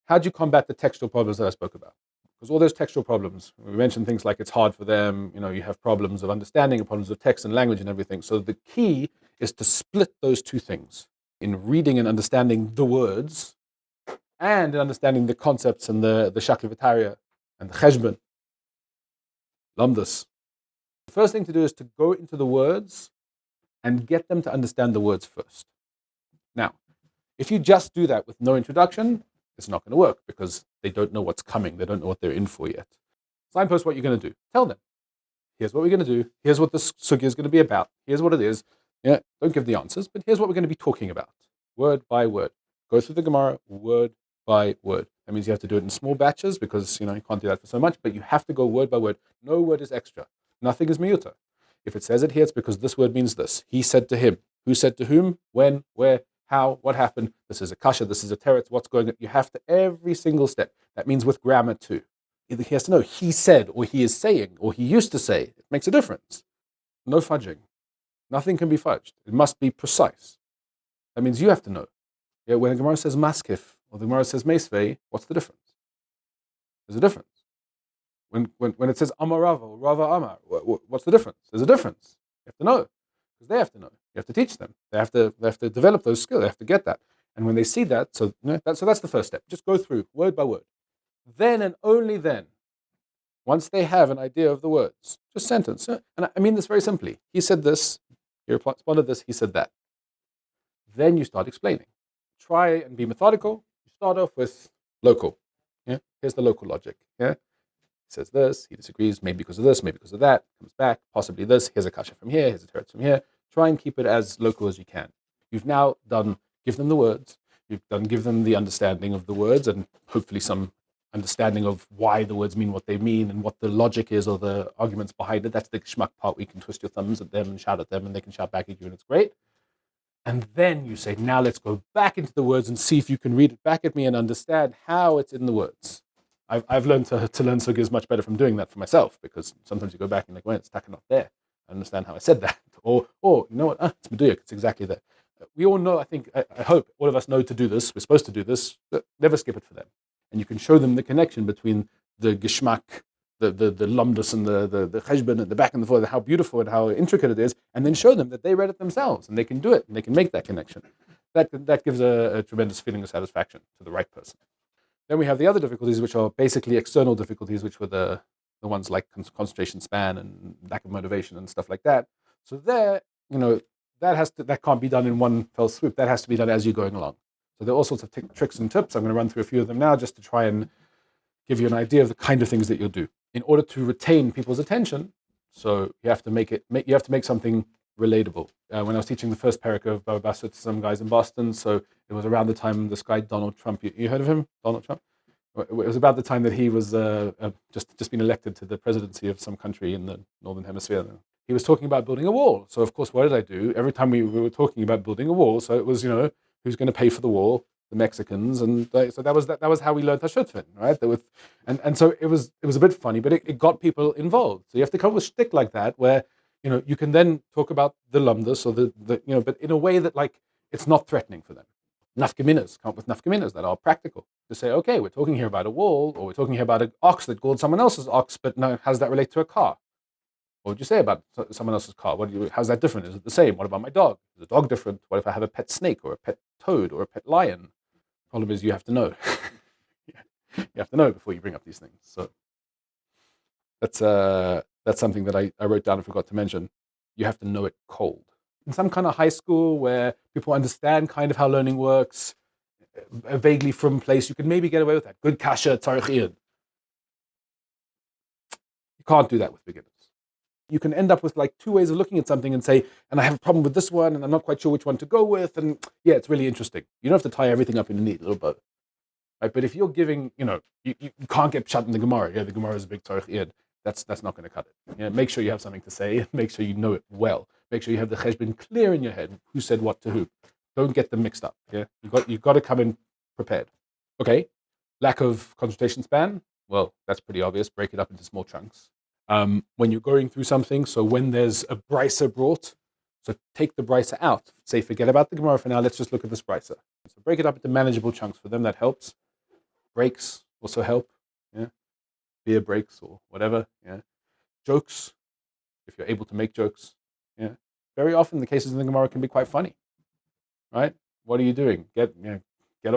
how do you combat the textual problems that I spoke about? Because all those textual problems, we mentioned things like it's hard for them, you have problems of understanding, problems of text and language and everything. So the key is to split those two things in reading and understanding the words and in understanding the concepts and the shakli and the cheshbon, lamdas. The first thing to do is to go into the words and get them to understand the words first. Now, if you just do that with no introduction, it's not going to work because they don't know what's coming. They don't know what they're in for yet. Signpost what you're going to do. Tell them, here's what we're going to do. Here's what this sugya is going to be about. Here's what it is. Yeah, don't give the answers, but here's what we're going to be talking about, word by word. Go through the Gemara word by word. That means you have to do it in small batches because you can't do that for so much, but you have to go word by word. No word is extra. Nothing is miyuta. If it says it here, it's because this word means this. He said to him. Who said to whom? When? Where? How? What happened? This is a kasha. This is a teretz. What's going on? You have to every single step. That means with grammar too. Either he has to know he said or he is saying or he used to say. It makes a difference. No fudging. Nothing can be fudged. It must be precise. That means you have to know. Yeah, when the Gemara says maskif or the Gemara says meisvei, what's the difference? There's a difference. When it says Amar Rava or Rava Amar, what's the difference? There's a difference. You have to know. Because they have to know. You have to teach them. They have to develop those skills. They have to get that. And when they see that, so that's the first step. Just go through word by word. Then and only then, once they have an idea of the words, just sentence. And I mean this very simply. He said this, he responded this, he said that. Then you start explaining. Try and be methodical. You start off with local. Yeah? Here's the local logic. Yeah? He says this, he disagrees, maybe because of this, maybe because of that, comes back, possibly this, here's a kasha from here, here's a Hertz from here. Try and keep it as local as you can. You've now done, give them the words, give them the understanding of the words and hopefully some understanding of why the words mean what they mean and what the logic is or the arguments behind it. That's the geschmack part where you can twist your thumbs at them and shout at them and they can shout back at you and it's great. And then you say, now let's go back into the words and see if you can read it back at me and understand how it's in the words. I've learned to learn sugyas much better from doing that for myself because sometimes you go back and like, well, it's stuck not there. I understand how I said that. Or you know what, it's meduyak, it's exactly there. We all know, I hope all of us know to do this. We're supposed to do this, but never skip it for them. And you can show them the connection between the geschmack, the lumdus and the cheshbon and the back and the forth, how beautiful and how intricate it is, and then show them that they read it themselves and they can do it and they can make that connection. That gives a tremendous feeling of satisfaction to the right person. Then we have the other difficulties, which are basically external difficulties, which were the ones like concentration span and lack of motivation and stuff like that. So there, that can't be done in one fell swoop. That has to be done as you're going along. So there are all sorts of tricks and tips. I'm going to run through a few of them now just to try and give you an idea of the kind of things that you'll do in order to retain people's attention. So you have to make something relatable. When I was teaching the first parak of Baba Basra to some guys in Boston, so it was around the time this guy Donald Trump. You heard of him, Donald Trump? It was about the time that he was just been elected to the presidency of some country in the northern hemisphere. He was talking about building a wall. So of course, what did I do? Every time we were talking about building a wall, so it was who's going to pay for the wall? The Mexicans, and so that was how we learned Hashutfin, right? And so it was a bit funny, but it got people involved. So you have to come with shtick like that, where you can then talk about the lumdus or the but in a way that like it's not threatening for them. Nafkaminas, come up with nafkaminas that are practical. To say, okay, we're talking here about a wall, or we're talking here about an ox that galled someone else's ox, but now how does that relate to a car? What would you say about someone else's car? How's that different? Is it the same? What about my dog? Is the dog different? What if I have a pet snake or a pet toad or a pet lion? Problem is you have to know. You have to know before you bring up these things. So that's something that I wrote down and forgot to mention. You have to know it cold. In some kind of high school where people understand kind of how learning works, a vaguely from place, you can maybe get away with that. Good kasha, tzarich iyad. You can't do that with beginners. You can end up with like two ways of looking at something and say, and I have a problem with this one, and I'm not quite sure which one to go with, and yeah, it's really interesting. You don't have to tie everything up in a neat little bow. Right? But if you're giving, you can't get shut in the Gemara. Yeah, the Gemara is a big tzarich iyad. That's not going to cut it. Yeah, make sure you have something to say. Make sure you know it well. Make sure you have the cheshbon clear in your head. Who said what to who? Don't get them mixed up. Yeah, you've got to come in prepared. Okay, lack of concentration span. Well, that's pretty obvious. Break it up into small chunks. When you're going through something, so when there's a brisa brought, so take the brisa out. Say, forget about the Gemara for now. Let's just look at this brisa. So break it up into manageable chunks. For them, that helps. Breaks also help. Yeah, beer breaks or whatever. Yeah, jokes, if you're able to make jokes. Yeah, very often the cases in the Gemara can be quite funny, right? What are you doing? Get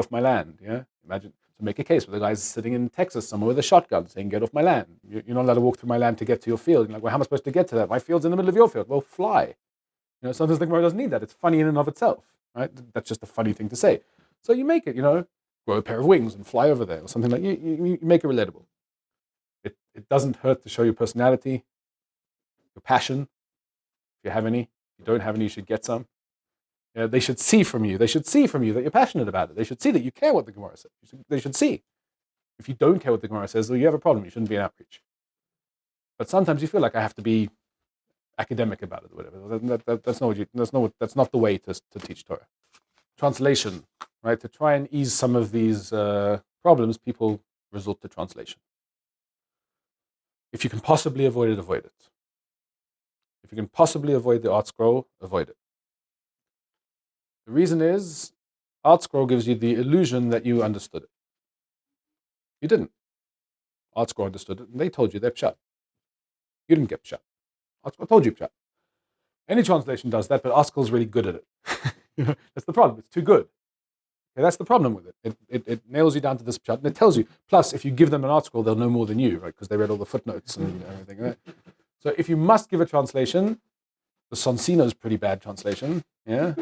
off my land. Yeah, imagine to make a case where the guy's sitting in Texas somewhere with a shotgun saying, "Get off my land. You're not allowed to walk through my land to get to your field." You're like, well, how am I supposed to get to that? My field's in the middle of your field. Well, fly. Sometimes the Gemara doesn't need that. It's funny in and of itself, right? That's just a funny thing to say. So you make it, grow a pair of wings and fly over there or something like you make it relatable. It doesn't hurt to show your personality, your passion, if you have any. If you don't have any, you should get some. They should see from you. They should see from you that you're passionate about it. They should see that you care what the Gemara says. They should see. If you don't care what the Gemara says, well, you have a problem. You shouldn't be an outreach. But sometimes you feel like I have to be academic about it or whatever. That's not the way to teach Torah. Translation, right? To try and ease some of these problems, people resort to translation. If you can possibly avoid it, avoid it. If you can possibly avoid the art scroll, avoid it. The reason is, art scroll gives you the illusion that you understood it. You didn't. Art scroll understood it, and they told you they're pshat. You didn't get pshat. Art scroll told you pshat. Any translation does that, but art scroll is really good at it. That's the problem. It's too good. Okay, that's the problem with it. It nails you down to this pshat, and it tells you. Plus, if you give them an art scroll, they'll know more than you, right? Because they read all the footnotes and everything. Right? So if you must give a translation, the Sonsino is pretty bad translation. Yeah,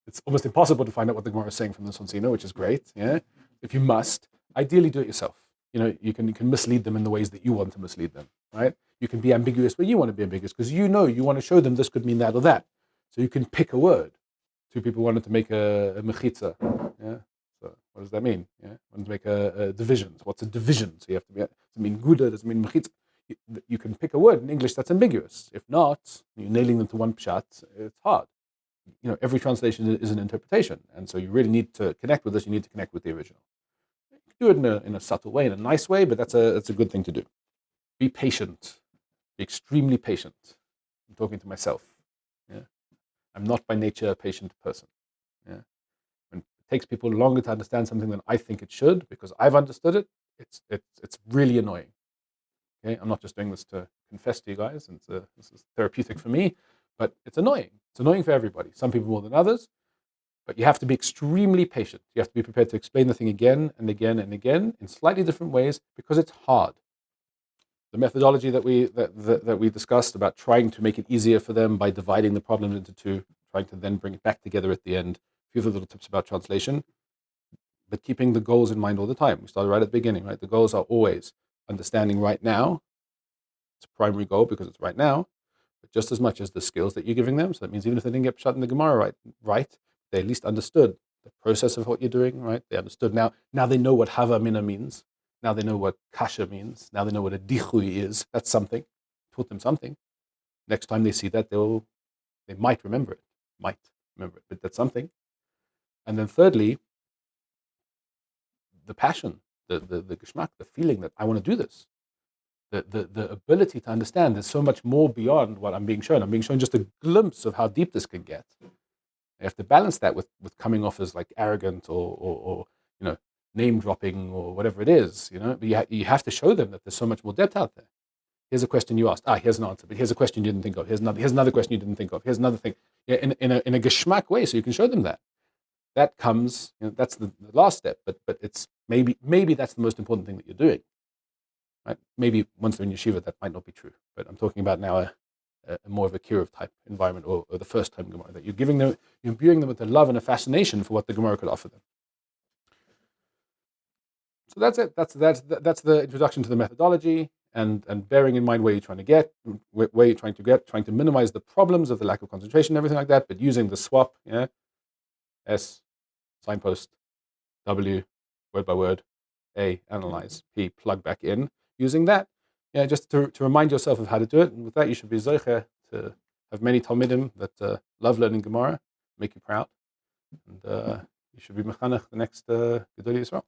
it's almost impossible to find out what the Gemara is saying from the Sonsino, which is great. Yeah, if you must, ideally do it yourself. You can mislead them in the ways that you want to mislead them. Right? You can be ambiguous where you want to be ambiguous because you want to show them this could mean that or that. So you can pick a word. Two people wanted to make a mechitza. Yeah. So what does that mean? Yeah. Wanted to make a division. So what's a division? So you have to be. Does it mean guda? Does it mean mechitza? You can pick a word in English that's ambiguous. If not, you're nailing them to one pshat. It's hard. Every translation is an interpretation, and so you really need to connect with this. You need to connect with the original. You can do it in a subtle way, in a nice way, but that's a good thing to do. Be patient. Be extremely patient. I'm talking to myself. Yeah. I'm not by nature a patient person. Yeah. When it takes people longer to understand something than I think it should, because I've understood it, it's really annoying. Okay, I'm not just doing this to confess to you guys, and this is therapeutic for me, but it's annoying. It's annoying for everybody. Some people more than others, but you have to be extremely patient. You have to be prepared to explain the thing again and again and again in slightly different ways because it's hard. The methodology that we discussed about trying to make it easier for them by dividing the problems into two, trying to then bring it back together at the end. A few of the little tips about translation, but keeping the goals in mind all the time. We started right at the beginning, right? The goals are always understanding right now. It's a primary goal because it's right now, but just as much as the skills that you're giving them. So that means even if they didn't get shut in the Gemara right, they at least understood the process of what you're doing, right? They understood now. Now they know what hava mina means. Now they know what kasha means. Now they know what a dichui is. That's something. Taught them something. Next time they see that, they might remember it. But that's something. And then thirdly, the passion, the geschmack, the feeling that I want to do this. The ability to understand there's so much more beyond what I'm being shown. I'm being shown just a glimpse of how deep this can get. You have to balance that with coming off as like arrogant or name dropping or whatever it is. But you have to show them that there's so much more depth out there. Here's a question you asked. Here's an answer. But here's a question you didn't think of. Here's another question you didn't think of. Here's another thing. Yeah, in a geschmack way, so you can show them that. That comes. That's the last step. But it's maybe that's the most important thing that you're doing. Right? Maybe once they're in yeshiva, that might not be true. But I'm talking about now a more of a kiruv type environment, or the first time Gemara, that you're imbuing them with a love and a fascination for what the Gemara could offer them. So that's it. That's the introduction to the methodology, and bearing in mind where you're trying to minimize the problems of the lack of concentration and everything like that, but using the swap, S, signpost, W, word by word, A, analyze, P, plug back in, using that, just to remind yourself of how to do it. And with that, you should be zoche to have many Talmidim that love learning Gemara, make you proud, and you should be mechanech the next Gedolei Yisrael.